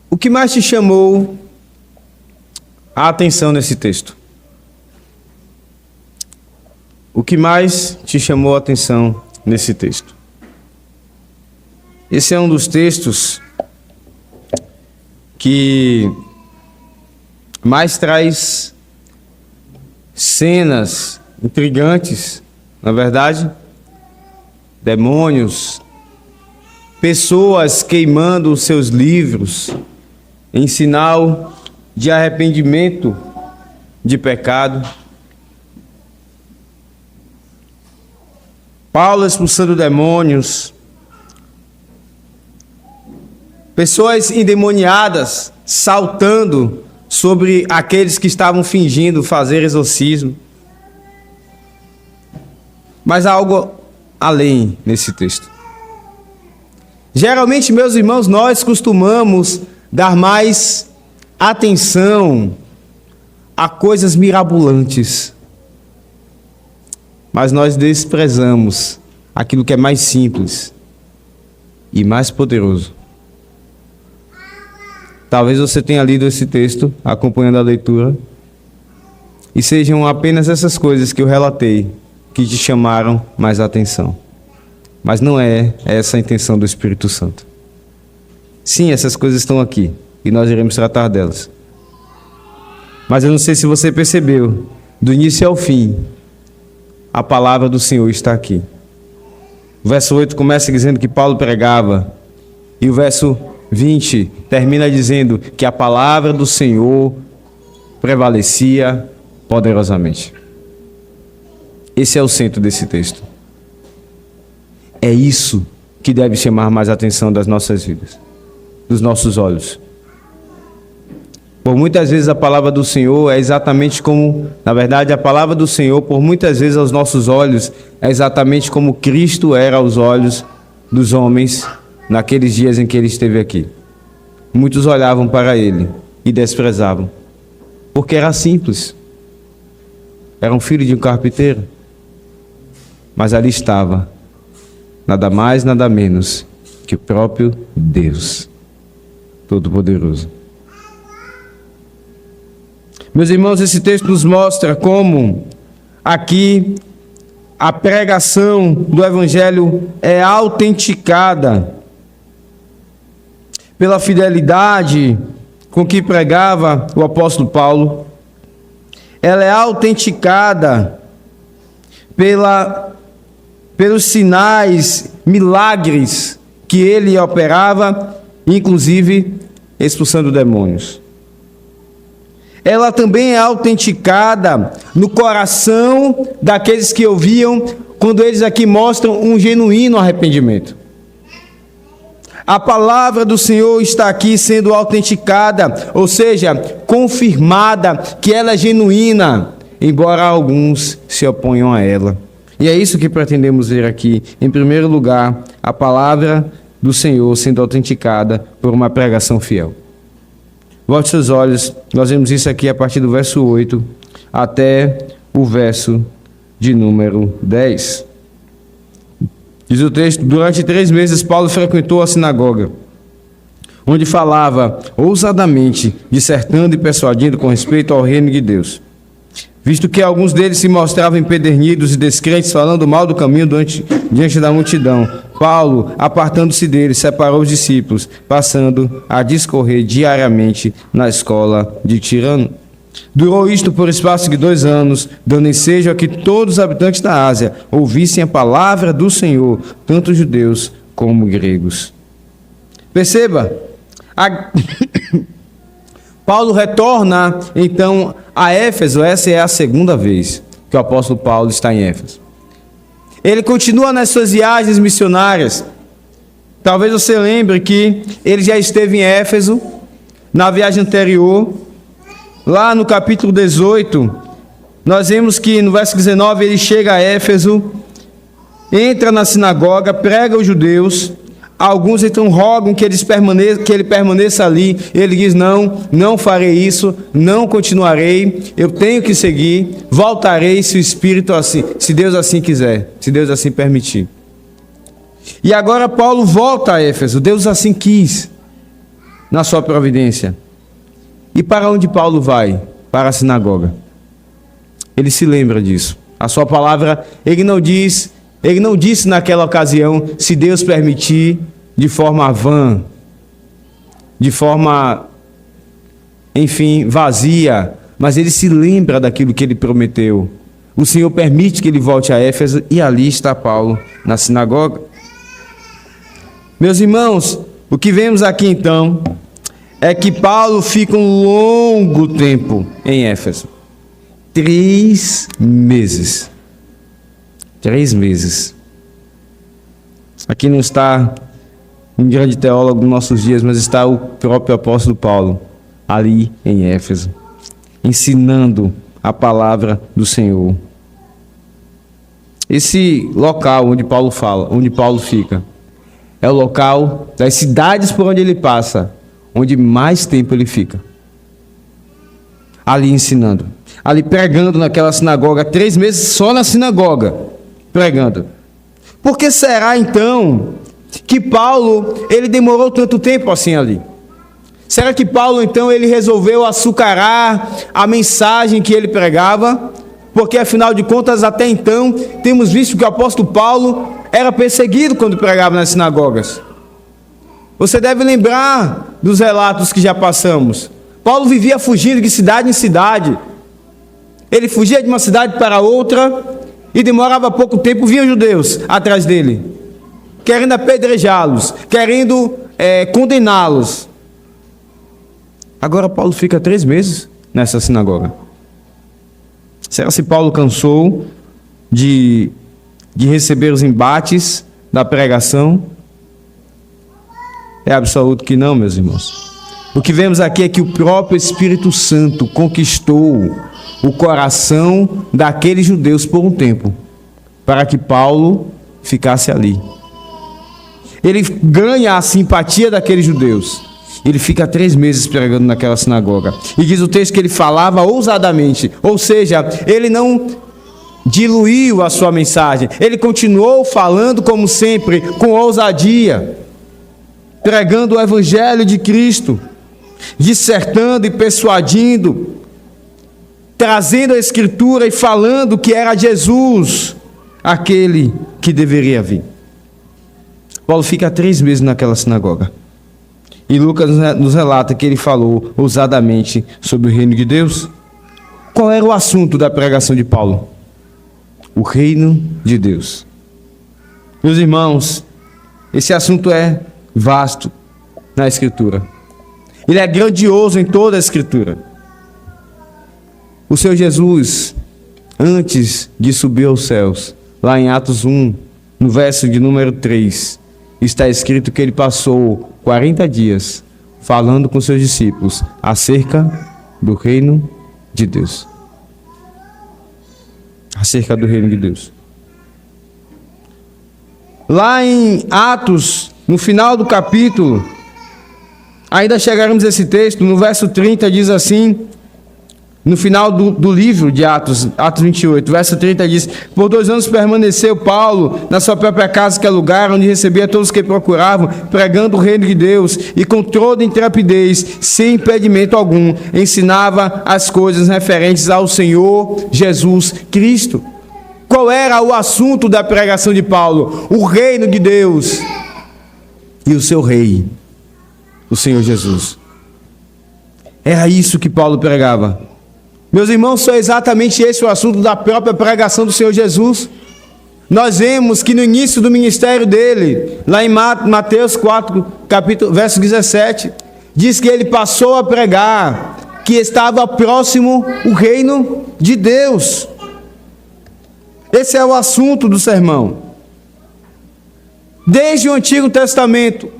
O que mais te chamou a atenção nesse texto? O que mais te chamou a atenção nesse texto? Esse é um dos textos que mais traz cenas intrigantes, na verdade, demônios, pessoas queimando os seus livros em sinal de arrependimento de pecado. Paulo expulsando demônios, pessoas endemoniadas saltando sobre aqueles que estavam fingindo fazer exorcismo. Mas há algo além nesse texto. Geralmente, meus irmãos, nós costumamos dar mais atenção a coisas mirabolantes, mas nós desprezamos aquilo que é mais simples e mais poderoso. Talvez você tenha lido esse texto, acompanhando a leitura, e sejam apenas essas coisas que eu relatei que te chamaram mais atenção. Mas não é essa a intenção do Espírito Santo. Sim, essas coisas estão aqui, e nós iremos tratar delas. Mas eu não sei se você percebeu, do início ao fim, a palavra do Senhor está aqui. O verso 8 começa dizendo que Paulo pregava, e o verso 20 termina dizendo que a palavra do Senhor prevalecia poderosamente. Esse é o centro desse texto. É isso que deve chamar mais a atenção das nossas vidas, dos nossos olhos. Por muitas vezes a palavra do Senhor é exatamente como, na verdade, a palavra do Senhor, por muitas vezes aos nossos olhos, é exatamente como Cristo era aos olhos dos homens naqueles dias em que ele esteve aqui. Muitos olhavam para ele e desprezavam, porque era simples. Era um filho de um carpinteiro. Mas ali estava, nada mais, nada menos que o próprio Deus Todo-Poderoso. Meus irmãos, esse texto nos mostra como aqui a pregação do Evangelho é autenticada pela fidelidade com que pregava o apóstolo Paulo. Ela é autenticada pelos sinais, milagres que ele operava, inclusive expulsando demônios. Ela também é autenticada no coração daqueles que ouviam, quando eles aqui mostram um genuíno arrependimento. A palavra do Senhor está aqui sendo autenticada, ou seja, confirmada que ela é genuína, embora alguns se oponham a ela. E é isso que pretendemos ver aqui. Em primeiro lugar, a palavra do Senhor sendo autenticada por uma pregação fiel. Volte seus olhos, nós vemos isso aqui a partir do verso 8 até o verso de número 10. Diz o texto: durante 3 meses Paulo frequentou a sinagoga, onde falava ousadamente, dissertando e persuadindo com respeito ao reino de Deus. Visto que alguns deles se mostravam empedernidos e descrentes, falando mal do caminho diante da multidão, Paulo, apartando-se deles, separou os discípulos, passando a discorrer diariamente na escola de Tirano. Durou isto por espaço de 2 anos, dando ensejo a que todos os habitantes da Ásia ouvissem a palavra do Senhor, tanto judeus como gregos. Perceba, Paulo retorna então a Éfeso. Essa é a segunda vez que o apóstolo Paulo está em Éfeso. Ele continua nas suas viagens missionárias. Talvez você lembre que ele já esteve em Éfeso na viagem anterior. Lá no capítulo 18, nós vemos que no verso 19 ele chega a Éfeso, entra na sinagoga, prega aos judeus. Alguns então rogam que ele permaneça ali. Ele diz: não farei isso, não continuarei, eu tenho que seguir, voltarei se o Espírito assim, se Deus assim quiser, se Deus assim permitir. E agora Paulo volta a Éfeso, Deus assim quis. na sua providência. E para onde Paulo vai? Para a sinagoga. Ele se lembra disso. A sua palavra, ele não disse naquela ocasião, se Deus permitir, de forma vã, de forma, enfim, vazia, mas ele se lembra daquilo que ele prometeu. O Senhor permite que ele volte a Éfeso e ali está Paulo, na sinagoga. Meus irmãos, o que vemos aqui então é que Paulo fica um longo tempo em Éfeso. 3 meses. 3 meses. Aqui não está um grande teólogo dos nossos dias, mas está o próprio apóstolo Paulo, ali em Éfeso, ensinando a palavra do Senhor. Esse local onde Paulo fica, é o local das cidades por onde ele passa, onde mais tempo ele fica. Ali ensinando, ali pregando naquela sinagoga, 3 meses só na sinagoga, pregando. Por que será então que Paulo, ele demorou tanto tempo assim ali? Será que Paulo então ele resolveu açucarar a mensagem que ele pregava? Porque afinal de contas até então temos visto que o apóstolo Paulo era perseguido quando pregava nas sinagogas. Você deve lembrar dos relatos que já passamos. Paulo vivia fugindo de cidade em cidade. Ele fugia de uma cidade para outra e demorava pouco tempo, vinham judeus atrás dele, querendo apedrejá-los, querendo condená-los. Agora Paulo fica 3 meses nessa sinagoga. Será se Paulo cansou de receber os embates da pregação? É absoluto que não, meus irmãos. O que vemos aqui é que o próprio Espírito Santo conquistou o coração daqueles judeus por um tempo, para que Paulo ficasse ali. Ele ganha a simpatia daqueles judeus. Ele fica 3 meses pregando naquela sinagoga. E diz o texto que ele falava ousadamente. Ou seja, ele não diluiu a sua mensagem. Ele continuou falando como sempre, com ousadia, pregando o evangelho de Cristo, dissertando e persuadindo, trazendo a escritura e falando que era Jesus aquele que deveria vir. Paulo fica 3 meses naquela sinagoga. E Lucas nos relata que ele falou ousadamente sobre o reino de Deus. Qual era o assunto da pregação de Paulo? O reino de Deus. Meus irmãos, esse assunto é vasto na Escritura. Ele é grandioso em toda a Escritura. O Senhor Jesus, antes de subir aos céus, lá em Atos 1, no verso de número 3, está escrito que ele passou 40 dias falando com seus discípulos acerca do reino de Deus. Acerca do reino de Deus. Lá em Atos, no final do capítulo, ainda chegaremos a esse texto, no verso 30 diz assim, no final do livro de Atos 28, verso 30 diz: por 2 anos permaneceu Paulo na sua própria casa, que é lugar onde recebia todos os que procuravam, pregando o reino de Deus, e com toda intrepidez, sem impedimento algum, ensinava as coisas referentes ao Senhor Jesus Cristo. Qual era o assunto da pregação de Paulo? O reino de Deus e o seu rei, o Senhor Jesus. Era isso que Paulo pregava. Meus irmãos, foi exatamente esse o assunto da própria pregação do Senhor Jesus. Nós vemos que no início do ministério dele, lá em Mateus 4, verso 17, diz que ele passou a pregar que estava próximo o reino de Deus. Esse é o assunto do sermão. Desde o Antigo Testamento,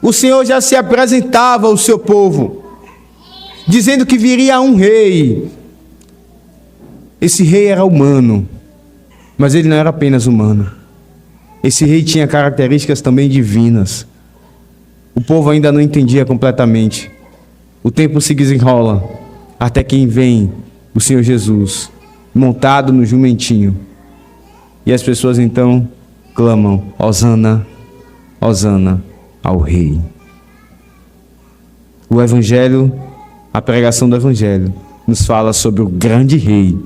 o Senhor já se apresentava ao seu povo, dizendo que viria um rei. Esse rei era humano, mas ele não era apenas humano. Esse rei tinha características também divinas. O povo ainda não entendia completamente. O tempo se desenrola, até que vem o Senhor Jesus, montado no jumentinho. E as pessoas então clamam: Hosana, Hosana ao rei. O Evangelho, a pregação do Evangelho, nos fala sobre o grande rei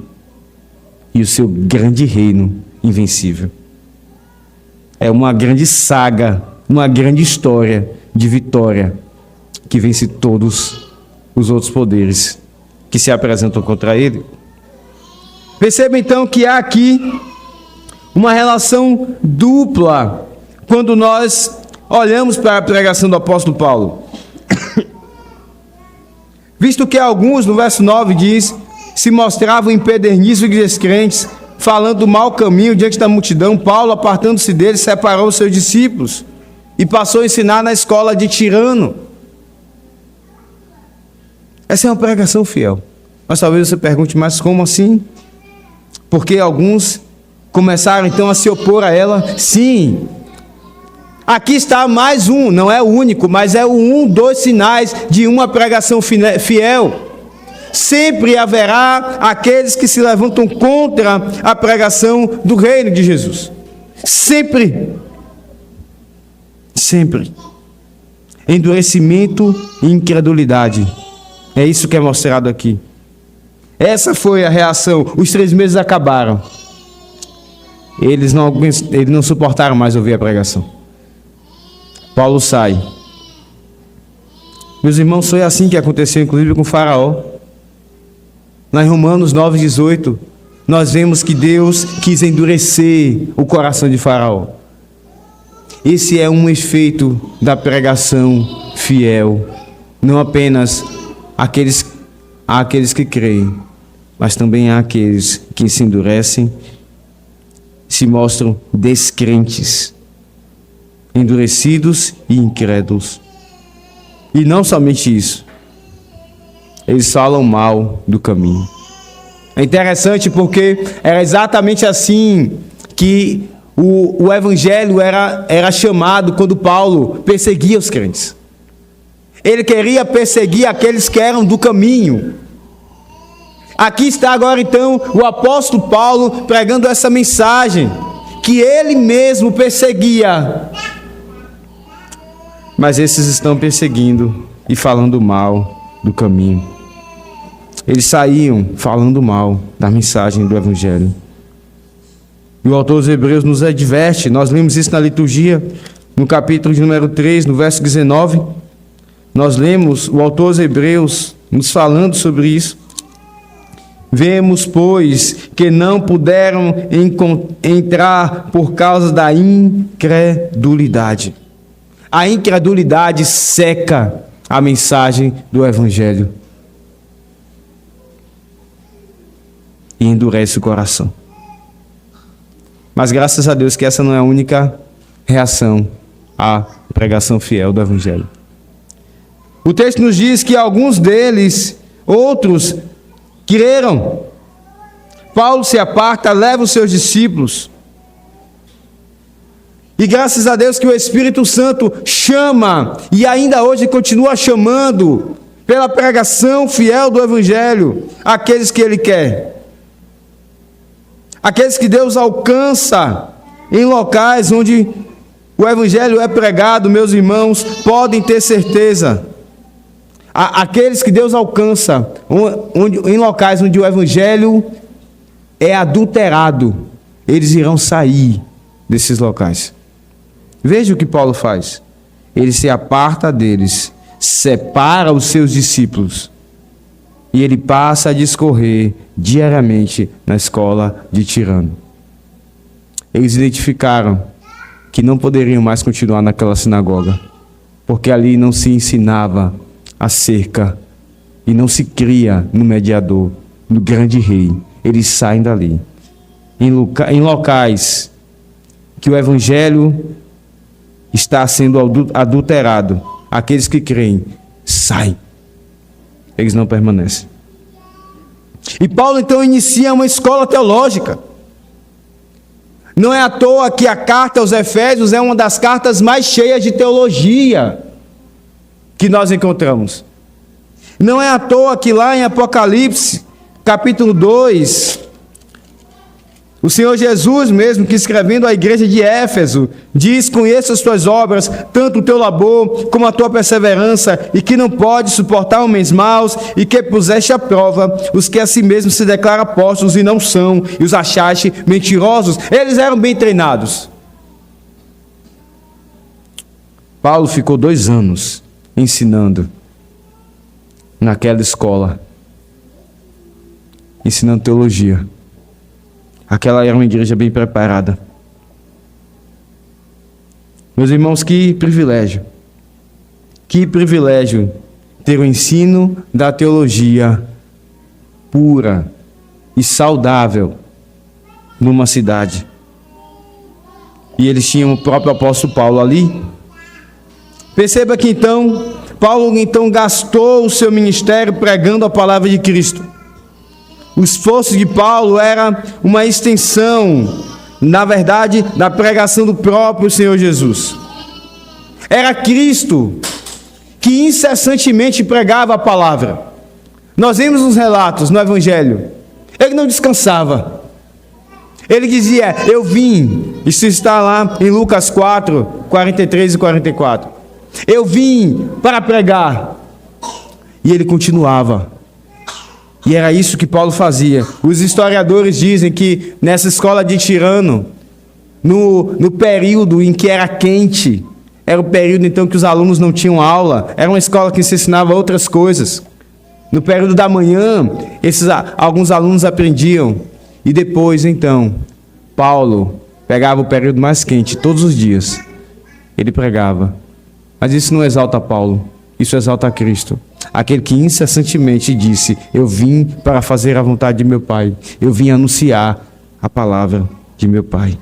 e o seu grande reino invencível. É uma grande saga, uma grande história de vitória que vence todos os outros poderes que se apresentam contra ele. Perceba então que há aqui uma relação dupla quando nós olhamos para a pregação do apóstolo Paulo. Visto que alguns, no verso 9 diz, se mostravam empedernidos e descrentes, falando do mau caminho diante da multidão, Paulo, apartando-se deles, separou os seus discípulos e passou a ensinar na escola de Tirano. Essa é uma pregação fiel. Mas talvez você pergunte, mas como assim? Porque alguns começaram então a se opor a ela. Sim, aqui está mais um, não é o único, mas é dos sinais de uma pregação fiel. Sempre haverá aqueles que se levantam contra a pregação do reino de Jesus. Sempre. Sempre. Endurecimento e incredulidade. É isso que é mostrado aqui. Essa foi a reação. Os 3 meses acabaram. Eles não suportaram mais ouvir a pregação. Paulo sai. Meus irmãos, foi assim que aconteceu, inclusive com Faraó. Lá em Romanos 9,18, nós vemos que Deus quis endurecer o coração de Faraó. Esse é um efeito da pregação fiel. Não apenas àqueles que creem, mas também àqueles que se endurecem, se mostram descrentes, endurecidos e incrédulos. E não somente isso, eles falam mal do caminho. É interessante porque era exatamente assim que o evangelho era chamado quando Paulo perseguia os crentes. Ele queria perseguir aqueles que eram do caminho. Aqui está agora então o apóstolo Paulo pregando essa mensagem que ele mesmo perseguia. Mas esses estão perseguindo e falando mal do caminho. Eles saíam falando mal da mensagem do Evangelho. E o autor dos Hebreus nos adverte, nós lemos isso na liturgia, no capítulo de número 3, no verso 19. Nós lemos o autor dos Hebreus nos falando sobre isso. Vemos, pois, que não puderam entrar por causa da incredulidade. A incredulidade seca a mensagem do Evangelho e endurece o coração. Mas graças a Deus que essa não é a única reação à pregação fiel do Evangelho. O texto nos diz que alguns deles, outros, creram. Paulo se aparta, leva os seus discípulos. E graças a Deus que o Espírito Santo chama, e ainda hoje continua chamando, pela pregação fiel do Evangelho, aqueles que Ele quer. Aqueles que Deus alcança em locais onde o Evangelho é pregado, meus irmãos, podem ter certeza. Aqueles que Deus alcança em locais onde o Evangelho é adulterado, eles irão sair desses locais. Veja o que Paulo faz. Ele se aparta deles, separa os seus discípulos e ele passa a discorrer diariamente na escola de Tirano. Eles identificaram que não poderiam mais continuar naquela sinagoga, porque ali não se ensinava acerca e não se cria no mediador, no grande rei. Eles saem dali. Em locais que o Evangelho está sendo adulterado, aqueles que creem saem. Eles não permanecem. E Paulo então inicia uma escola teológica. Não é à toa que a carta aos Efésios é uma das cartas mais cheias de teologia que nós encontramos. Não é à toa que lá em Apocalipse, capítulo 2, O Senhor Jesus mesmo, que escrevendo à igreja de Éfeso, diz: conheço as tuas obras, tanto o teu labor como a tua perseverança, e que não podes suportar homens maus, e que puseste à prova os que a si mesmos se declaram apóstolos e não são, e os achaste mentirosos. Eles eram bem treinados. Paulo ficou 2 anos ensinando naquela escola, ensinando teologia. Aquela era uma igreja bem preparada. Meus irmãos, que privilégio ter o ensino da teologia pura e saudável numa cidade. E eles tinham o próprio apóstolo Paulo ali. Perceba que Paulo gastou o seu ministério pregando a palavra de Cristo. O esforço de Paulo era uma extensão, na verdade, da pregação do próprio Senhor Jesus. Era Cristo que incessantemente pregava a palavra. Nós vemos nos relatos no Evangelho. Ele não descansava. Ele dizia: eu vim. Isso está lá em Lucas 4, 43 e 44. Eu vim para pregar. E ele continuava. E era isso que Paulo fazia. Os historiadores dizem que nessa escola de Tirano, no período em que era quente, era o período então que os alunos não tinham aula, era uma escola que se ensinava outras coisas. No período da manhã, alguns alunos aprendiam. E depois então, Paulo pegava o período mais quente, todos os dias. Ele pregava. Mas isso não exalta Paulo, isso exalta Cristo. Aquele que incessantemente disse: eu vim para fazer a vontade de meu Pai. Eu vim anunciar a palavra de meu Pai.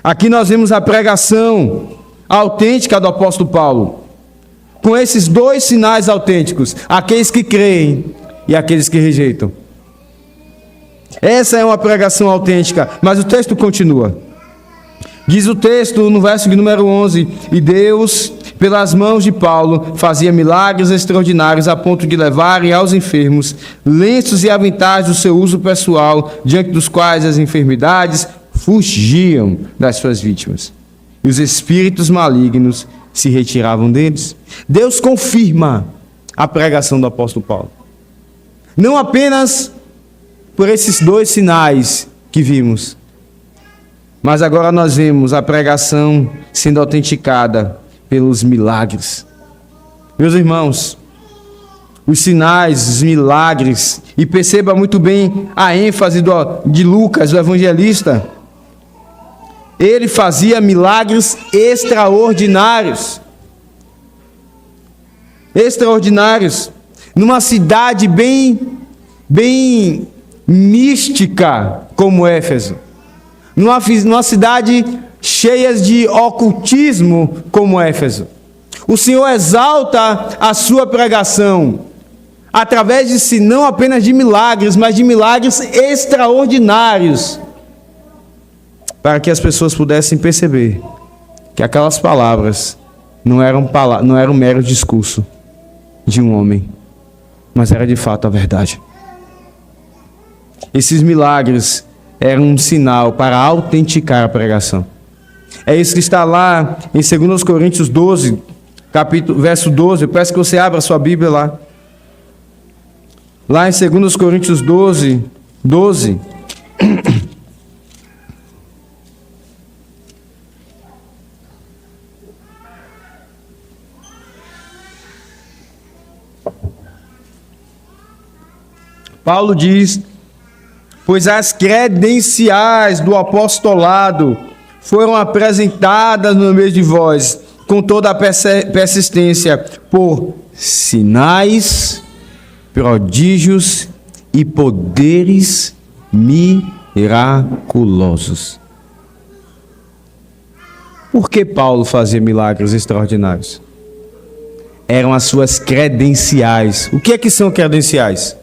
Aqui nós vemos a pregação autêntica do apóstolo Paulo, com esses 2 sinais autênticos: aqueles que creem e aqueles que rejeitam. Essa é uma pregação autêntica, mas o texto continua. Diz o texto no verso de número 11: e Deus, pelas mãos de Paulo, fazia milagres extraordinários a ponto de levarem aos enfermos lenços e aventais do seu uso pessoal, diante dos quais as enfermidades fugiam das suas vítimas, e os espíritos malignos se retiravam deles. Deus confirma a pregação do apóstolo Paulo, não apenas por esses 2 sinais que vimos, mas agora nós vemos a pregação sendo autenticada pelos milagres. Meus irmãos, os sinais, os milagres, e perceba muito bem a ênfase de Lucas, o evangelista. Ele fazia milagres extraordinários. Extraordinários. Numa cidade bem mística como Éfeso. Numa cidade cheia de ocultismo como Éfeso. O Senhor exalta a sua pregação através de si, não apenas de milagres, mas de milagres extraordinários, para que as pessoas pudessem perceber que aquelas palavras não eram um mero discurso de um homem, mas era de fato a verdade. Esses milagres eram um sinal para autenticar a pregação. É isso que está lá em 2 Coríntios 12, verso 12. Eu peço que você abra a sua Bíblia lá. Lá em 2 Coríntios 12. Paulo diz: pois as credenciais do apostolado foram apresentadas no meio de vós, com toda a persistência, por sinais, prodígios e poderes miraculosos. Por que Paulo fazia milagres extraordinários? Eram as suas credenciais. O que é que são credenciais?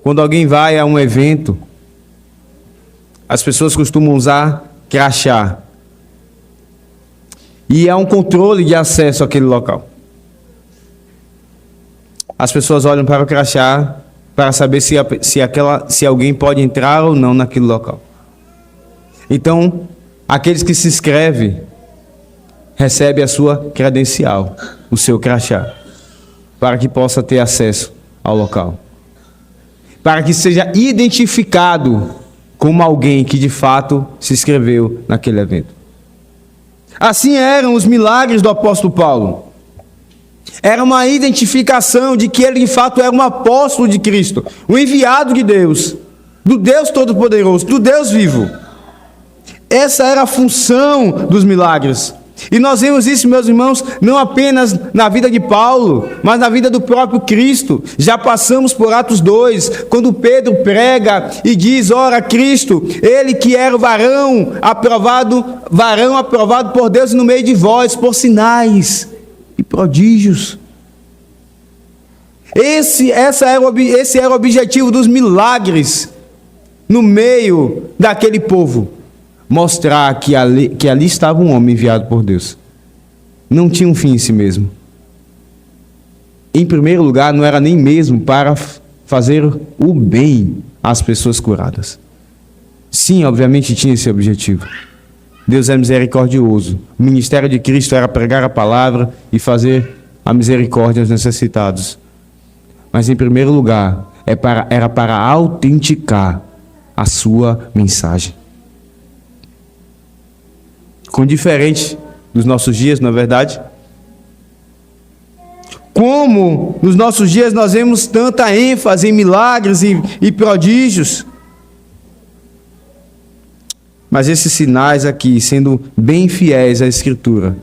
Quando alguém vai a um evento, as pessoas costumam usar crachá. E há um controle de acesso àquele local. As pessoas olham para o crachá para saber se alguém pode entrar ou não naquele local. Então, aqueles que se inscrevem recebem a sua credencial, o seu crachá, para que possa ter acesso ao local. Para que seja identificado como alguém que de fato se inscreveu naquele evento. Assim eram os milagres do apóstolo Paulo. Era uma identificação de que ele de fato era um apóstolo de Cristo, o enviado de Deus, do Deus Todo-Poderoso, do Deus vivo. Essa era a função dos milagres. E nós vemos isso, meus irmãos, não apenas na vida de Paulo, mas na vida do próprio Cristo. Já passamos por Atos 2, quando Pedro prega e diz: ora, Cristo, ele que era o varão aprovado por Deus no meio de vós, por sinais e prodígios. Esse era o objetivo dos milagres no meio daquele povo. Mostrar que ali estava um homem enviado por Deus. Não tinha um fim em si mesmo. Em primeiro lugar, não era nem mesmo para fazer o bem às pessoas curadas. Sim, obviamente tinha esse objetivo. Deus é misericordioso. O ministério de Cristo era pregar a palavra e fazer a misericórdia aos necessitados. Mas em primeiro lugar, era para autenticar a sua mensagem. Com diferente dos nossos dias, não é verdade? Como nos nossos dias nós vemos tanta ênfase em milagres e prodígios. Mas esses sinais aqui, sendo bem fiéis à Escritura,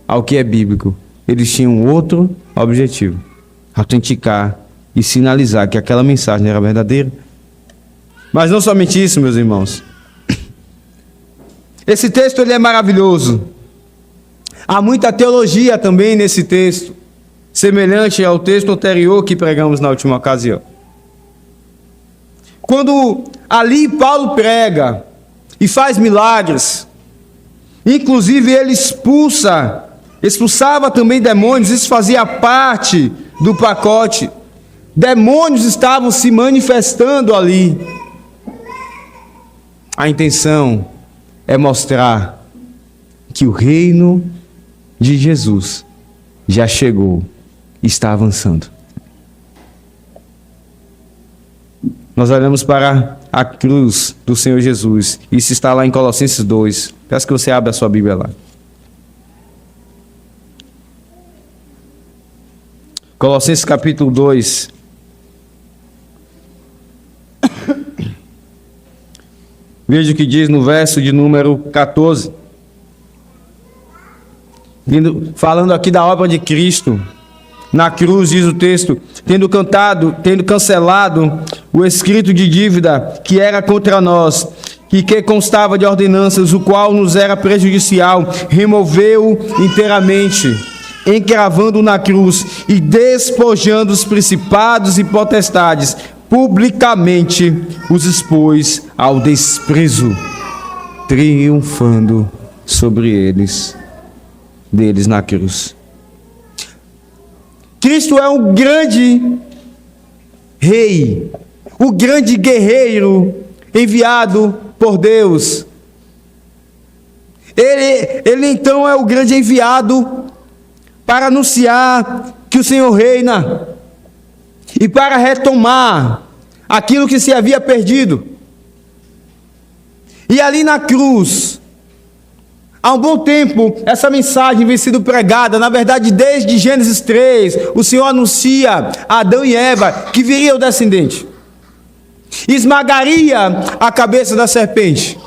ao que é bíblico, eles tinham outro objetivo: autenticar e sinalizar que aquela mensagem era verdadeira. Mas não somente isso, meus irmãos. Esse texto ele é maravilhoso. Há muita teologia também nesse texto, semelhante ao texto anterior que pregamos na última ocasião. Quando ali Paulo prega e faz milagres, inclusive ele expulsava também demônios, isso fazia parte do pacote. Demônios estavam se manifestando ali. A intenção é mostrar que o reino de Jesus já chegou e está avançando. Nós olhamos para a cruz do Senhor Jesus. Isso está lá em Colossenses 2. Peço que você abra a sua Bíblia lá. Colossenses capítulo 2. Veja o que diz no verso de número 14. Falando aqui da obra de Cristo. Na cruz, diz o texto: tendo cancelado o escrito de dívida que era contra nós, que constava de ordenanças, o qual nos era prejudicial, removeu inteiramente, encravando na cruz e despojando os principados e potestades, publicamente os expôs ao desprezo, triunfando sobre deles na cruz. Cristo é um grande rei, o grande guerreiro enviado por Deus. Ele então é o grande enviado para anunciar que o Senhor reina e para retomar aquilo que se havia perdido. E ali na cruz, há um bom tempo, essa mensagem vem sendo pregada. Na verdade, desde Gênesis 3, o Senhor anuncia a Adão e Eva que viria o descendente, esmagaria a cabeça da serpente.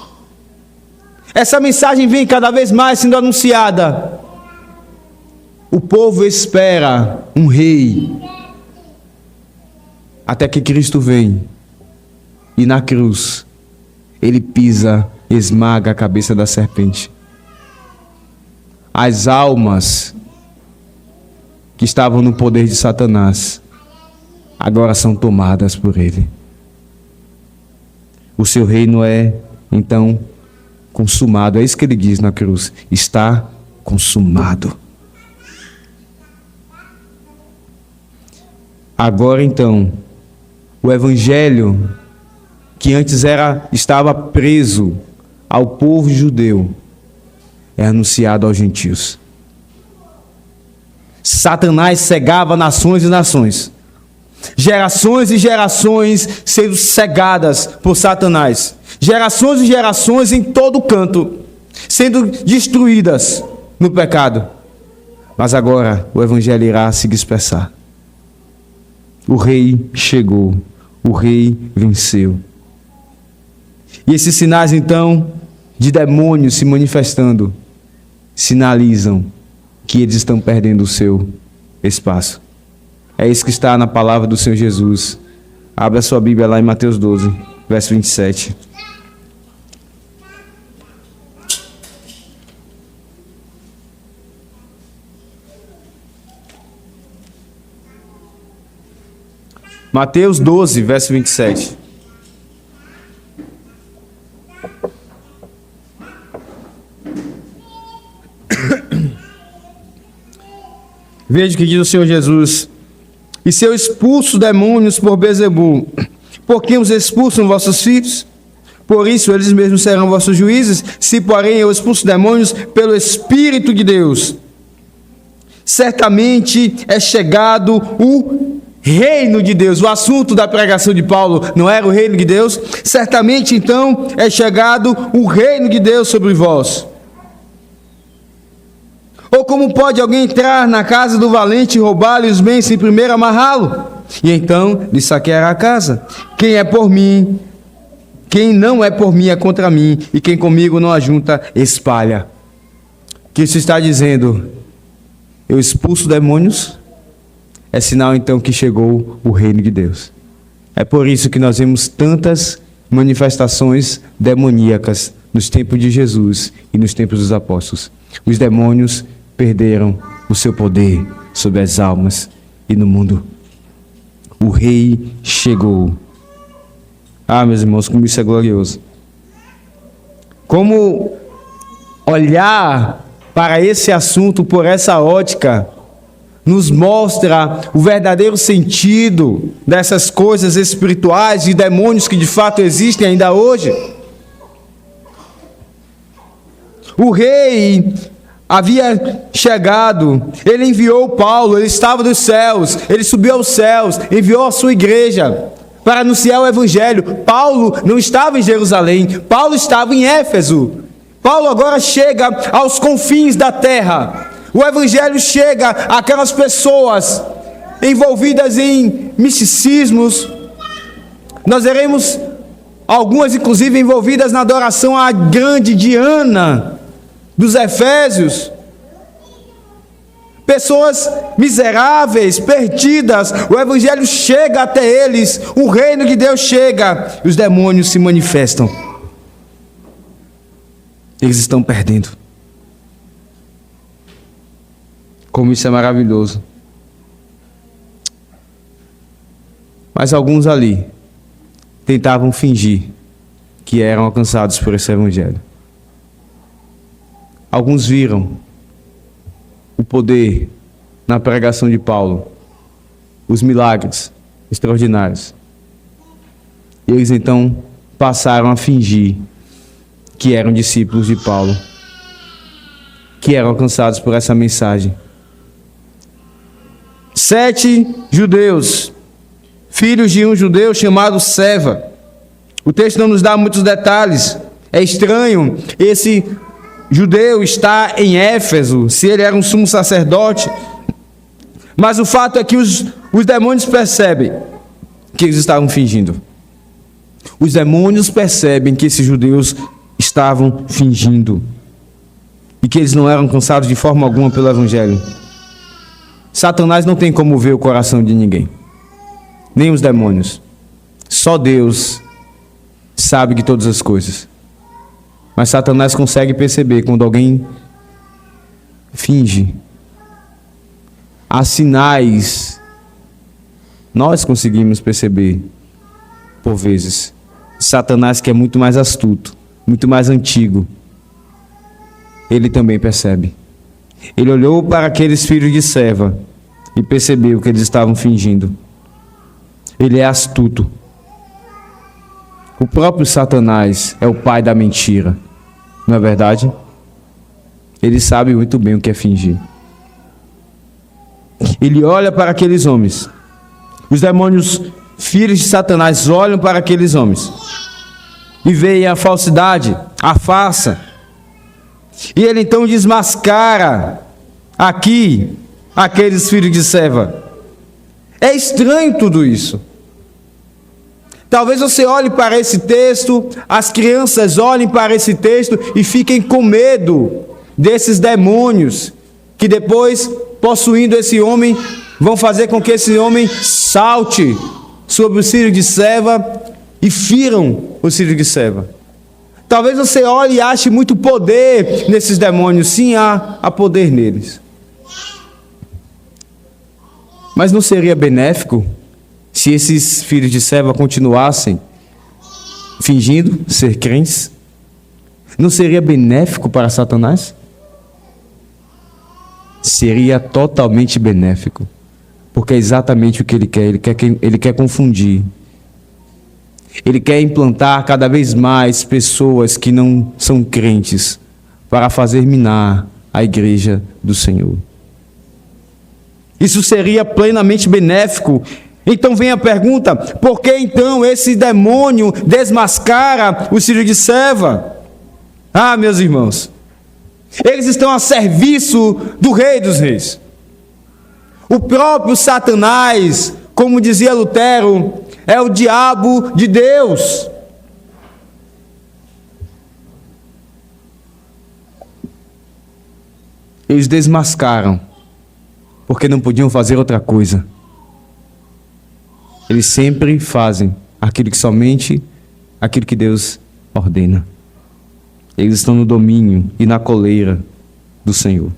Essa mensagem vem cada vez mais sendo anunciada. O povo espera um rei, até que Cristo vem e na cruz ele pisa, esmaga a cabeça da serpente. As almas que estavam no poder de Satanás agora são tomadas por ele. O seu reino é então consumado. É isso que ele diz na cruz: está consumado. Agora então, o evangelho que antes estava preso ao povo judeu é anunciado aos gentios. Satanás cegava nações e nações. Gerações e gerações sendo cegadas por Satanás. Gerações e gerações em todo canto, sendo destruídas no pecado. Mas agora o evangelho irá se dispersar. O rei chegou, o rei venceu. E esses sinais então de demônios se manifestando sinalizam que eles estão perdendo o seu espaço. É isso que está na palavra do Senhor Jesus. Abra a sua Bíblia lá em Mateus 12, verso 27. Mateus 12, verso 27. Veja o que diz o Senhor Jesus. E se eu expulso demônios por Beelzebul, por quem os expulsam vossos filhos? Por isso eles mesmos serão vossos juízes. Se porém eu expulso demônios pelo Espírito de Deus, certamente é chegado o reino de Deus. O assunto da pregação de Paulo não era o reino de Deus? Certamente então é chegado o reino de Deus sobre vós. Ou como pode alguém entrar na casa do valente e roubar-lhe os bens sem primeiro amarrá-lo? E então lhe saqueará a casa. Quem é por mim, quem não é por mim é contra mim, e quem comigo não ajunta, espalha. O que isso está dizendo? Eu expulso demônios, é sinal então que chegou o reino de Deus. É por isso que nós vemos tantas manifestações demoníacas nos tempos de Jesus e nos tempos dos apóstolos. Os demônios perderam o seu poder sobre as almas e no mundo. O rei chegou. Ah, meus irmãos, como isso é glorioso. Como olhar para esse assunto por essa ótica nos mostra o verdadeiro sentido dessas coisas espirituais e demônios que de fato existem ainda hoje. O rei havia chegado, ele enviou Paulo, ele estava nos céus, ele subiu aos céus, enviou a sua igreja para anunciar o evangelho. Paulo não estava em Jerusalém, Paulo estava em Éfeso. Paulo agora chega aos confins da terra. O evangelho chega àquelas pessoas envolvidas em misticismos. Nós veremos algumas inclusive envolvidas na adoração à grande Diana dos Efésios, pessoas miseráveis, perdidas. O evangelho chega até eles, o reino de Deus chega, e os demônios se manifestam. Eles estão perdendo. Como isso é maravilhoso. Mas alguns ali tentavam fingir que eram alcançados por esse evangelho. Alguns viram o poder na pregação de Paulo, os milagres extraordinários. E eles então passaram a fingir que eram discípulos de Paulo, que eram alcançados por essa mensagem. 7 judeus, filhos de um judeu chamado Seva. O texto não nos dá muitos detalhes. É estranho esse judeu está em Éfeso, se ele era um sumo sacerdote. Mas o fato é que os demônios percebem que eles estavam fingindo. Os demônios percebem que esses judeus estavam fingindo e que eles não eram alcançados de forma alguma pelo evangelho. Satanás não tem como ver o coração de ninguém, nem os demônios. Só Deus sabe de todas as coisas. Mas Satanás consegue perceber quando alguém finge. Há sinais. Nós conseguimos perceber, por vezes. Satanás, que é muito mais astuto, muito mais antigo, ele também percebe. Ele olhou para aqueles filhos de Seva e percebeu que eles estavam fingindo. Ele é astuto. O próprio Satanás é o pai da mentira. Não é verdade? Ele sabe muito bem o que é fingir. Ele olha para aqueles homens. Os demônios, filhos de Satanás, olham para aqueles homens e veem a falsidade, a farsa. E ele então desmascara aqui aqueles filhos de Seva. É estranho tudo isso. Talvez você olhe para esse texto, as crianças olhem para esse texto e fiquem com medo desses demônios que depois, possuindo esse homem, vão fazer com que esse homem salte sobre os filhos de Seva e firam os filhos de Seva. Talvez você olhe e ache muito poder nesses demônios. Sim, há poder neles. Mas não seria benéfico se esses filhos de Seva continuassem fingindo ser crentes? Não seria benéfico para Satanás? Seria totalmente benéfico, porque é exatamente o que ele quer. Ele quer confundir. Ele quer implantar cada vez mais pessoas que não são crentes para fazer minar a igreja do Senhor. Isso seria plenamente benéfico. Então vem a pergunta: por que então esse demônio desmascara os filhos de Seva? Ah, meus irmãos, eles estão a serviço do Rei dos Reis. O próprio Satanás, como dizia Lutero, é o diabo de Deus. Eles desmascaram, porque não podiam fazer outra coisa. Eles sempre fazem aquilo que Deus ordena. Eles estão no domínio e na coleira do Senhor.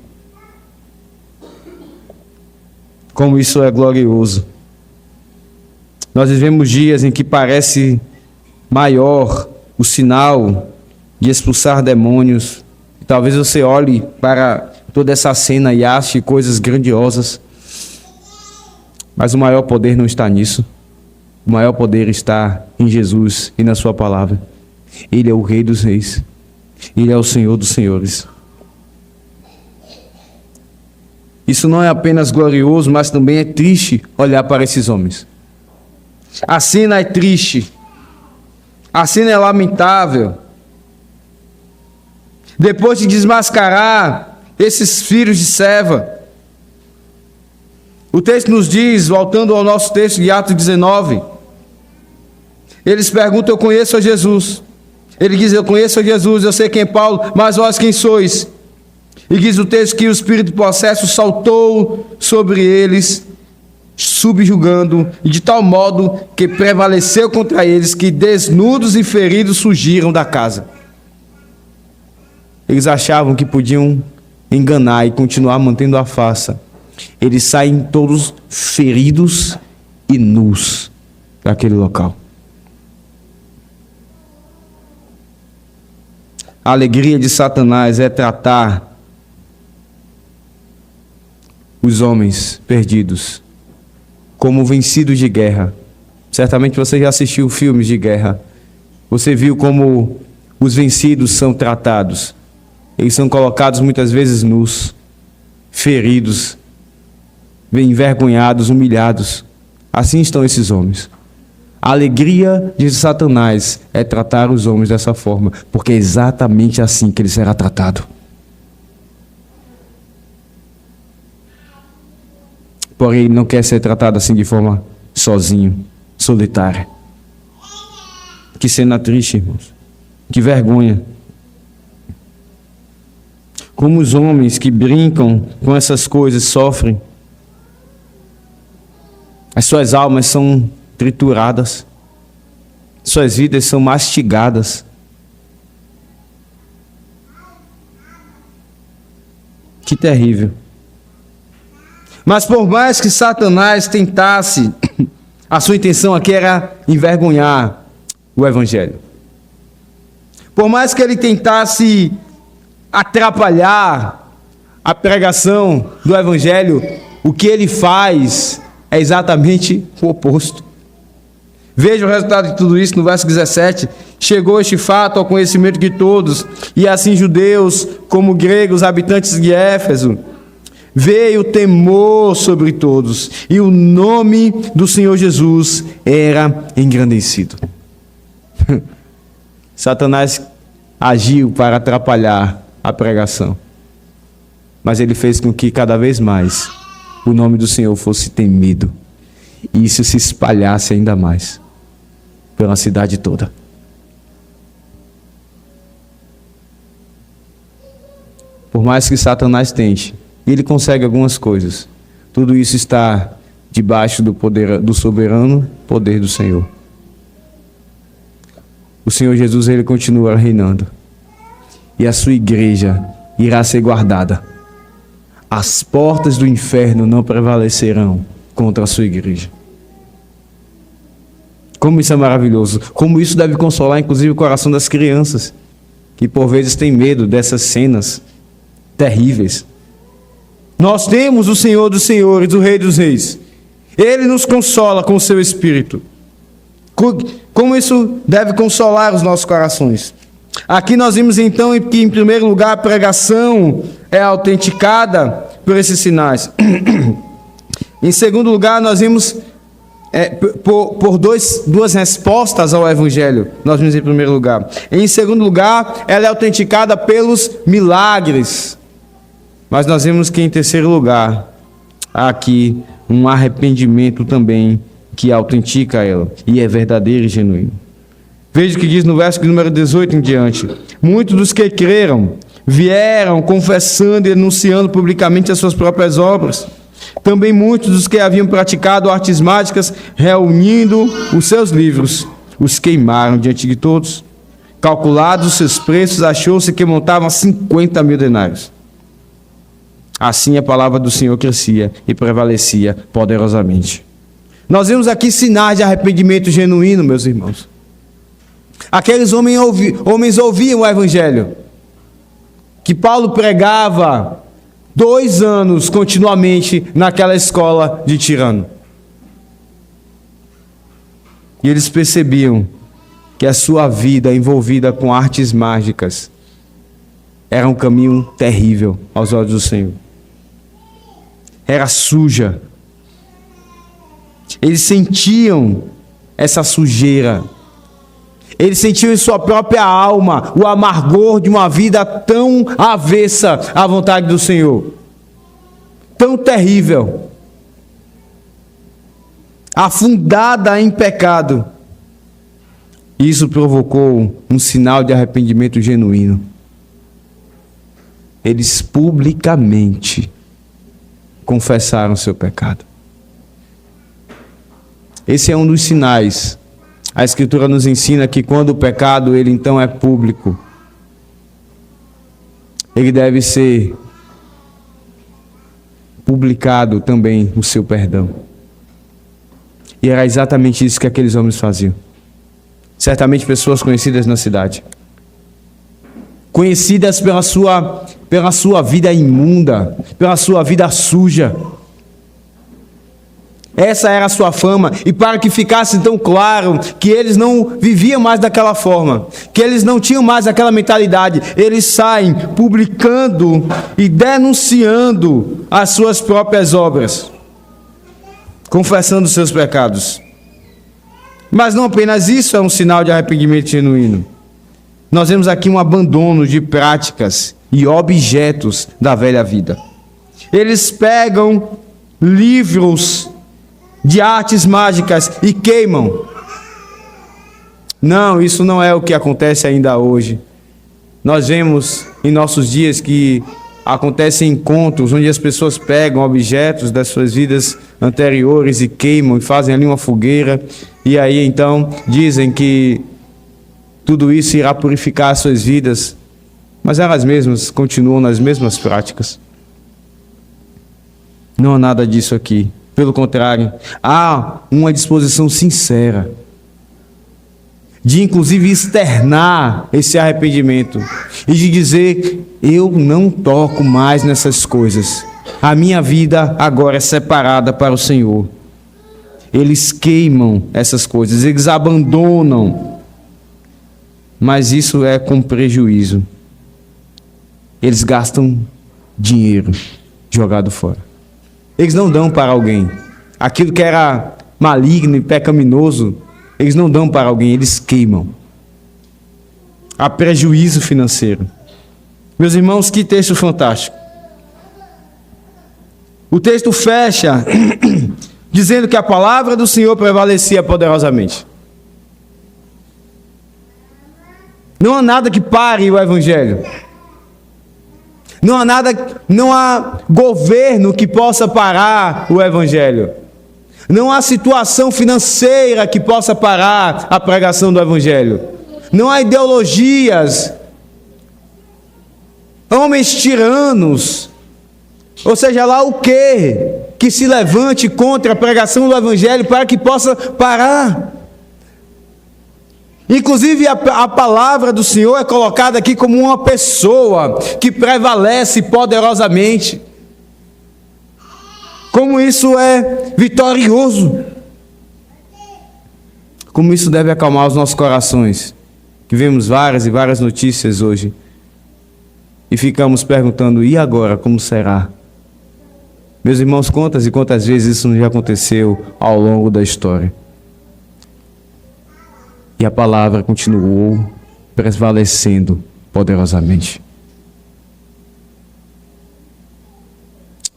Como isso é glorioso. Nós vivemos dias em que parece maior o sinal de expulsar demônios. Talvez você olhe para toda essa cena e ache coisas grandiosas. Mas o maior poder não está nisso. O maior poder está em Jesus e na sua palavra. Ele é o Rei dos Reis. Ele é o Senhor dos Senhores. Isso não é apenas glorioso, mas também é triste olhar para esses homens. A cena é triste. A cena é lamentável. Depois de desmascarar esses filhos de Seva, o texto nos diz, voltando ao nosso texto de Atos 19, eles perguntam: eu conheço a Jesus. Ele diz: eu conheço a Jesus, eu sei quem é Paulo, mas vós quem sois? E diz o texto que o espírito possesso saltou sobre eles, subjugando, e de tal modo que prevaleceu contra eles, que desnudos e feridos fugiram da casa. Eles achavam que podiam enganar e continuar mantendo a farsa. Eles saem todos feridos e nus daquele local. A alegria de Satanás é tratar os homens perdidos como vencidos de guerra. Certamente você já assistiu filmes de guerra. Você viu como os vencidos são tratados. Eles são colocados muitas vezes nus, feridos, envergonhados, humilhados. Assim estão esses homens. A alegria de Satanás é tratar os homens dessa forma, porque é exatamente assim que ele será tratado. Porém, ele não quer ser tratado assim de forma sozinho, solitária. Que cena triste, irmãos. Que vergonha. Como os homens que brincam com essas coisas sofrem. As suas almas são trituradas. Suas vidas são mastigadas. Que terrível. Mas por mais que Satanás tentasse, a sua intenção aqui era envergonhar o Evangelho. Por mais que ele tentasse atrapalhar a pregação do Evangelho, o que ele faz é exatamente o oposto. Veja o resultado de tudo isso no verso 17. Chegou este fato ao conhecimento de todos, e assim judeus como gregos, habitantes de Éfeso. Veio temor sobre todos, e o nome do Senhor Jesus era engrandecido. Satanás agiu para atrapalhar a pregação, mas ele fez com que cada vez mais o nome do Senhor fosse temido, e isso se espalhasse ainda mais pela cidade toda. Por mais que Satanás tente, ele consegue algumas coisas. Tudo isso está debaixo do poder do soberano poder do Senhor. O Senhor Jesus, ele continua reinando. E a sua igreja irá ser guardada. As portas do inferno não prevalecerão contra a sua igreja. Como isso é maravilhoso. Como isso deve consolar, inclusive, o coração das crianças, que por vezes têm medo dessas cenas terríveis. Nós temos o Senhor dos Senhores, o Rei dos Reis. Ele nos consola com o seu Espírito. Como isso deve consolar os nossos corações? Aqui nós vimos então que, em primeiro lugar, a pregação é autenticada por esses sinais. Em segundo lugar, nós vimos por duas respostas ao Evangelho. Nós vimos em primeiro lugar. Em segundo lugar, ela é autenticada pelos milagres. Mas nós vemos que, em terceiro lugar, há aqui um arrependimento também que autentica ela, e é verdadeiro e genuíno. Veja o que diz no verso número 18 em diante. Muitos dos que creram vieram confessando e anunciando publicamente as suas próprias obras. Também muitos dos que haviam praticado artes mágicas, reunindo os seus livros, os queimaram diante de todos. Calculados os seus preços, achou-se que montavam 50 mil denários. Assim a palavra do Senhor crescia e prevalecia poderosamente. Nós vemos aqui sinais de arrependimento genuíno, meus irmãos. Aqueles homens ouviam o Evangelho, que Paulo pregava 2 anos continuamente naquela escola de Tirano. E eles percebiam que a sua vida envolvida com artes mágicas era um caminho terrível aos olhos do Senhor. Era suja. Eles sentiam essa sujeira. Eles sentiam em sua própria alma o amargor de uma vida tão avessa à vontade do Senhor. Tão terrível. Afundada em pecado. Isso provocou um sinal de arrependimento genuíno. Eles publicamente confessaram seu pecado. Esse é um dos sinais. A Escritura nos ensina que quando o pecado, ele então é público, ele deve ser publicado também o seu perdão. E era exatamente isso que aqueles homens faziam. Certamente pessoas conhecidas na cidade. Conhecidas pela sua vida imunda, pela sua vida suja. Essa era a sua fama, e para que ficasse tão claro que eles não viviam mais daquela forma, que eles não tinham mais aquela mentalidade, eles saem publicando e denunciando as suas próprias obras, confessando seus pecados. Mas não apenas isso é um sinal de arrependimento genuíno. Nós vemos aqui um abandono de práticas e objetos da velha vida. Eles pegam livros de artes mágicas e queimam. Não, isso não é o que acontece ainda hoje. Nós vemos em nossos dias que acontecem encontros onde as pessoas pegam objetos das suas vidas anteriores e queimam e fazem ali uma fogueira, e aí então dizem que tudo isso irá purificar as suas vidas, mas elas mesmas continuam nas mesmas práticas. Não há nada disso aqui. Pelo contrário, há uma disposição sincera de inclusive externar esse arrependimento e de dizer: eu não toco mais nessas coisas. A minha vida agora é separada para o Senhor. eles queimam essas coisas, eles abandonam. Mas isso é com prejuízo. Eles gastam dinheiro jogado fora. Eles não dão para alguém. Aquilo que era maligno e pecaminoso, eles não dão para alguém, eles queimam. Há prejuízo financeiro. Meus irmãos, que texto fantástico. O texto fecha dizendo que a palavra do Senhor prevalecia poderosamente. Não há nada que pare o Evangelho. Não há governo que possa parar o Evangelho. Não há situação financeira que possa parar a pregação do Evangelho. Não há ideologias, homens tiranos, ou seja lá o que se levante contra a pregação do Evangelho para que possa parar. Inclusive a palavra do Senhor é colocada aqui como uma pessoa que prevalece poderosamente. Como isso é vitorioso. Como isso deve acalmar os nossos corações. Que vemos várias e várias notícias hoje. E ficamos perguntando, e agora, como será? Meus irmãos, quantas e quantas vezes isso não já aconteceu ao longo da história? E a palavra continuou prevalecendo poderosamente.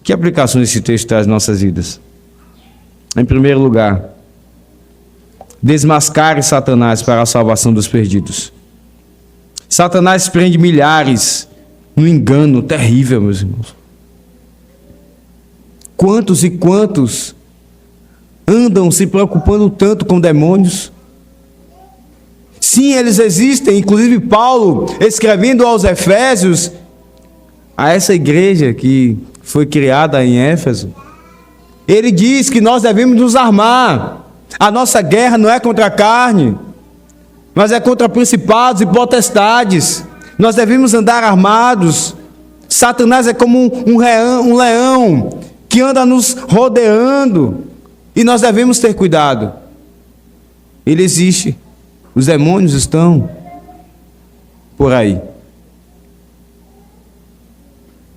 Que aplicações esse texto traz às nossas vidas? Em primeiro lugar, desmascare Satanás para a salvação dos perdidos. Satanás prende milhares no engano terrível, meus irmãos. Quantos e quantos andam se preocupando tanto com demônios? Sim, eles existem. Inclusive Paulo, escrevendo aos Efésios, a essa igreja que foi criada em Éfeso, ele diz que nós devemos nos armar. A nossa guerra não é contra a carne, mas é contra principados e potestades. Nós devemos andar armados. Satanás é como um leão que anda nos rodeando, e nós devemos ter cuidado. Ele existe. Os demônios estão por aí.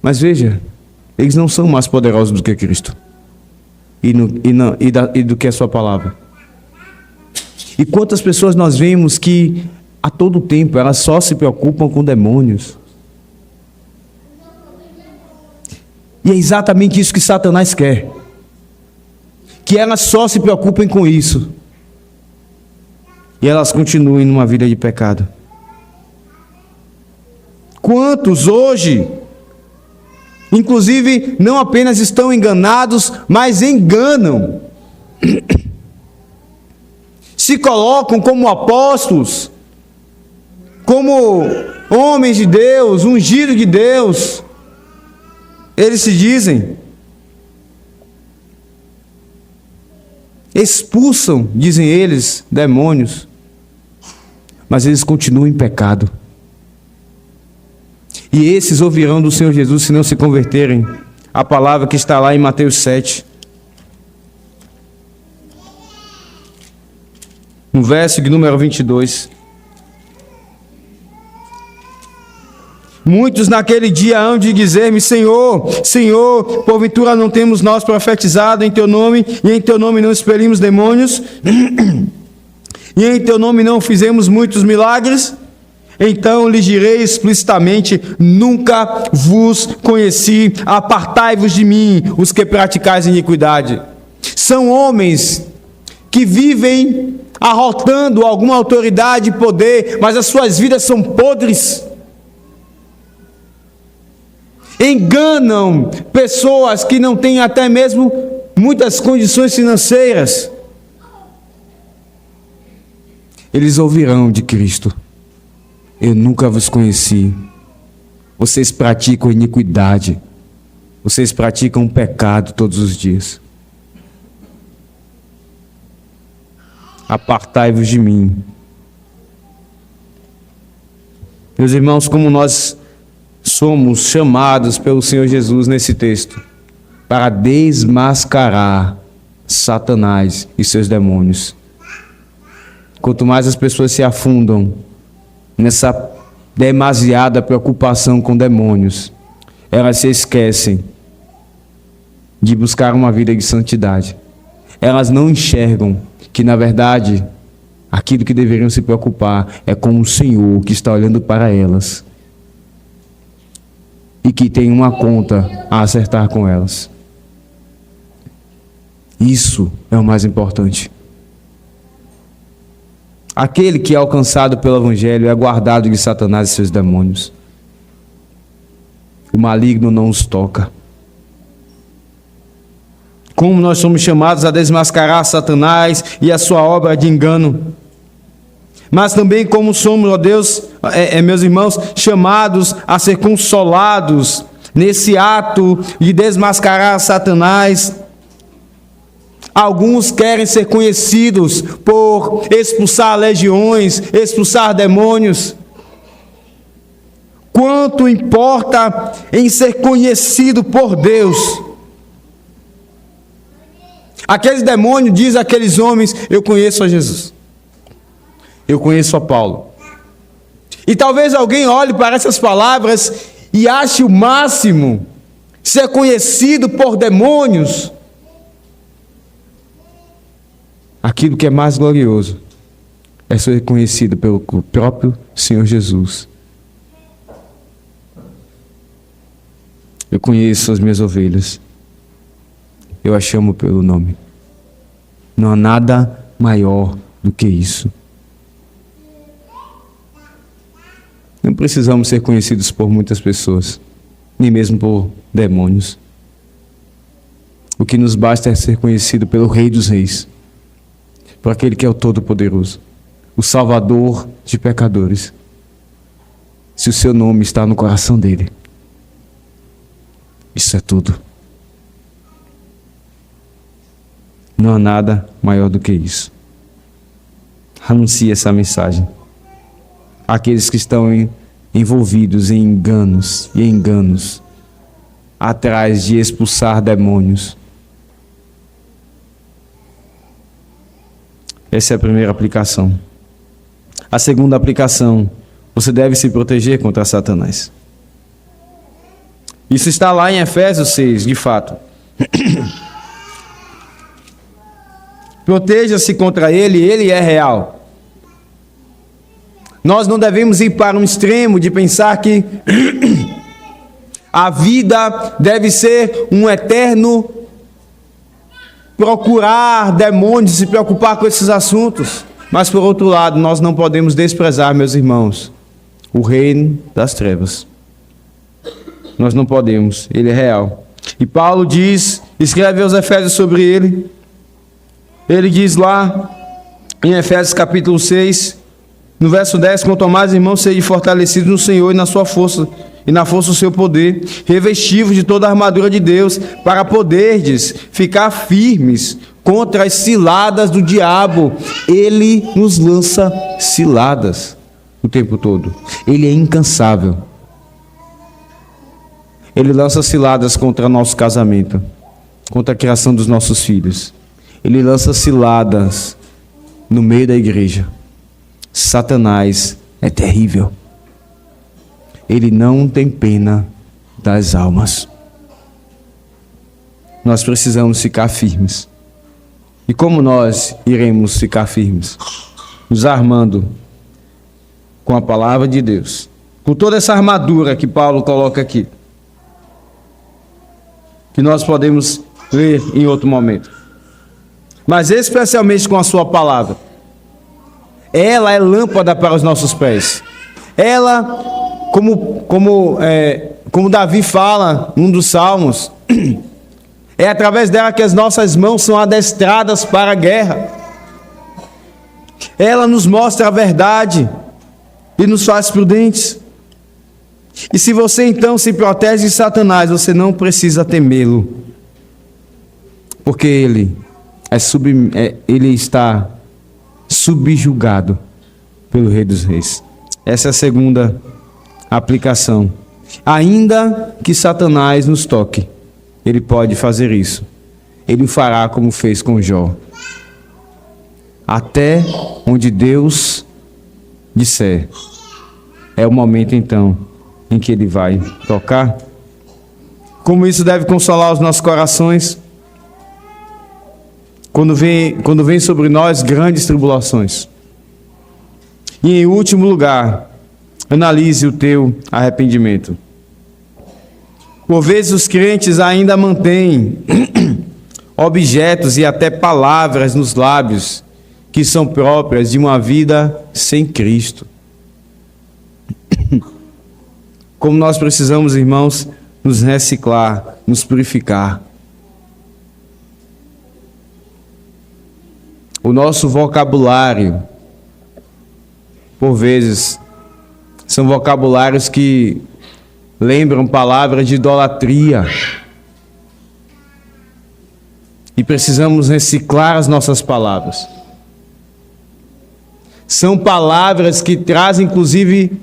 Mas veja, eles não são mais poderosos do que Cristo e do que a sua palavra. E quantas pessoas nós vemos que a todo tempo elas só se preocupam com demônios. E é exatamente isso que Satanás quer. Que elas só se preocupem com isso. E elas continuem numa vida de pecado. Quantos hoje, inclusive, não apenas estão enganados, mas enganam. Se colocam como apóstolos, como homens de Deus, ungidos de Deus. Eles se dizem, expulsam, dizem eles, demônios, mas eles continuam em pecado. E esses ouvirão do Senhor Jesus se não se converterem. A palavra que está lá em Mateus 7. No verso de número 22. Muitos naquele dia hão de dizer-me, Senhor, Senhor, porventura não temos nós profetizado em Teu nome, e em Teu nome não expelimos demônios, e em Teu nome não fizemos muitos milagres? Então lhes direi explicitamente, nunca vos conheci, apartai-vos de mim, os que praticais iniquidade. São homens que vivem arrotando alguma autoridade e poder, mas as suas vidas são podres. Enganam pessoas que não têm até mesmo muitas condições financeiras. Eles ouvirão de Cristo, eu nunca vos conheci. Vocês praticam iniquidade. Vocês praticam pecado todos os dias. Apartai-vos de mim. Meus irmãos, como nós somos chamados pelo Senhor Jesus nesse texto para desmascarar Satanás e seus demônios. Quanto mais as pessoas se afundam nessa demasiada preocupação com demônios, elas se esquecem de buscar uma vida de santidade. Elas não enxergam que, na verdade, aquilo que deveriam se preocupar é com o Senhor que está olhando para elas e que tem uma conta a acertar com elas. Isso é o mais importante. Aquele que é alcançado pelo Evangelho é guardado de Satanás e seus demônios. O maligno não os toca. Como nós somos chamados a desmascarar Satanás e a sua obra de engano. Mas também como somos, ó Deus, meus irmãos, chamados a ser consolados nesse ato de desmascarar Satanás. Alguns querem ser conhecidos por expulsar legiões, expulsar demônios. Quanto importa em ser conhecido por Deus? Aqueles demônios dizem àqueles homens: eu conheço a Jesus, eu conheço a Paulo. E talvez alguém olhe para essas palavras e ache o máximo ser conhecido por demônios. Aquilo que é mais glorioso é ser conhecido pelo próprio Senhor Jesus. Eu conheço as minhas ovelhas. Eu as chamo pelo nome. Não há nada maior do que isso. Não precisamos ser conhecidos por muitas pessoas, nem mesmo por demônios. O que nos basta é ser conhecido pelo Rei dos Reis, por aquele que é o Todo-Poderoso, o Salvador de pecadores. Se o seu nome está no coração dele, isso é tudo. Não há nada maior do que isso. Anuncie essa mensagem. Aqueles que estão envolvidos em enganos, atrás de expulsar demônios. Essa é a primeira aplicação. A segunda aplicação: você deve se proteger contra Satanás. Isso está lá em Efésios 6, de fato. Proteja-se contra ele, ele é real. Nós não devemos ir para um extremo de pensar que a vida deve ser um eterno procurar demônios, se preocupar com esses assuntos. Mas, por outro lado, nós não podemos desprezar, meus irmãos, o reino das trevas. Nós não podemos, ele é real. E Paulo escreve aos Efésios sobre ele. Ele diz lá em Efésios capítulo 6, no verso 10: quanto ao mais, irmãos, sede fortalecidos no Senhor e na sua força, e na força do seu poder, revestivos de toda a armadura de Deus, para poderdes ficar firmes contra as ciladas do diabo. Ele nos lança ciladas o tempo todo. Ele é incansável. Ele lança ciladas contra nosso casamento, contra a criação dos nossos filhos. Ele lança ciladas no meio da igreja. Satanás é terrível. Ele não tem pena das almas. Nós precisamos ficar firmes. E como nós iremos ficar firmes? Nos armando com a palavra de Deus, com toda essa armadura que Paulo coloca aqui, que nós podemos ler em outro momento. Mas especialmente com a sua palavra. Ela é lâmpada para os nossos pés. Ela, como Davi fala num dos salmos, é através dela que as nossas mãos são adestradas para a guerra. Ela nos mostra a verdade e nos faz prudentes. E se você então se protege de Satanás, você não precisa temê-lo, porque ele está subjugado pelo Rei dos Reis. Essa é a segunda aplicação. Ainda que Satanás nos toque, ele pode fazer isso. Ele o fará como fez com Jó. Até onde Deus disser, é o momento então em que Ele vai tocar. Como isso deve consolar os nossos corações quando vem sobre nós grandes tribulações. E em último lugar, analise o teu arrependimento. Por vezes os crentes ainda mantêm objetos e até palavras nos lábios que são próprias de uma vida sem Cristo. Como nós precisamos, irmãos, nos reciclar, nos purificar. O nosso vocabulário, por vezes, são vocabulários que lembram palavras de idolatria. E precisamos reciclar as nossas palavras. São palavras que trazem, inclusive,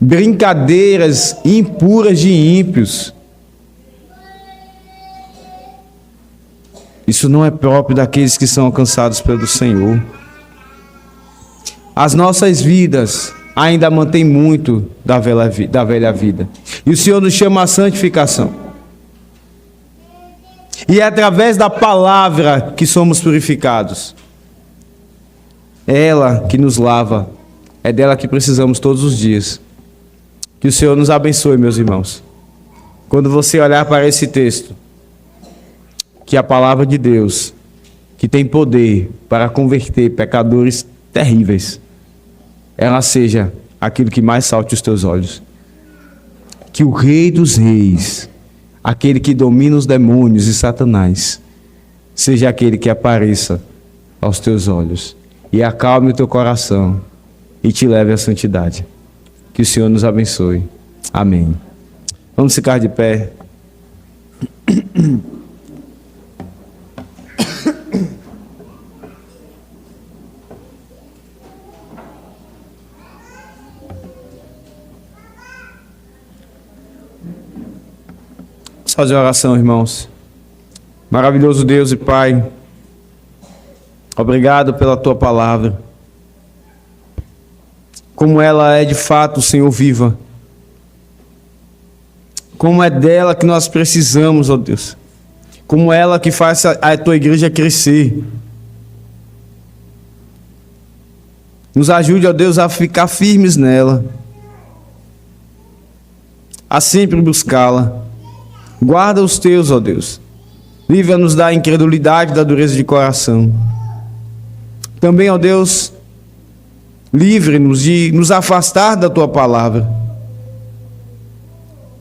brincadeiras impuras de ímpios. Isso não é próprio daqueles que são alcançados pelo Senhor. As nossas vidas ainda mantêm muito da velha vida. E o Senhor nos chama à santificação. E é através da palavra que somos purificados. É ela que nos lava. É dela que precisamos todos os dias. Que o Senhor nos abençoe, meus irmãos. Quando você olhar para esse texto, que a palavra de Deus, que tem poder para converter pecadores terríveis, ela seja aquilo que mais salte os teus olhos. Que o Rei dos Reis, aquele que domina os demônios e Satanás, seja aquele que apareça aos teus olhos e acalme o teu coração e te leve à santidade. Que o Senhor nos abençoe. Amém. Vamos ficar de pé. Vamos fazer uma oração, irmãos. Maravilhoso Deus e Pai, obrigado pela Tua palavra. Como ela é de fato, Senhor, viva. Como é dela que nós precisamos, ó Deus. Como ela que faz a Tua igreja crescer. Nos ajude, ó Deus, a ficar firmes nela. A sempre buscá-la. Guarda os Teus, ó Deus. Livra-nos da incredulidade, da dureza de coração. Também, ó Deus, livre-nos de nos afastar da Tua palavra.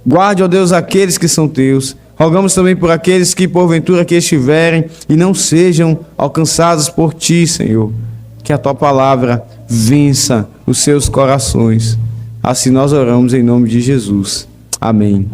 Guarde, ó Deus, aqueles que são Teus. Rogamos também por aqueles que porventura aqui estiverem e não sejam alcançados por Ti, Senhor. Que a Tua palavra vença os seus corações. Assim nós oramos em nome de Jesus. Amém.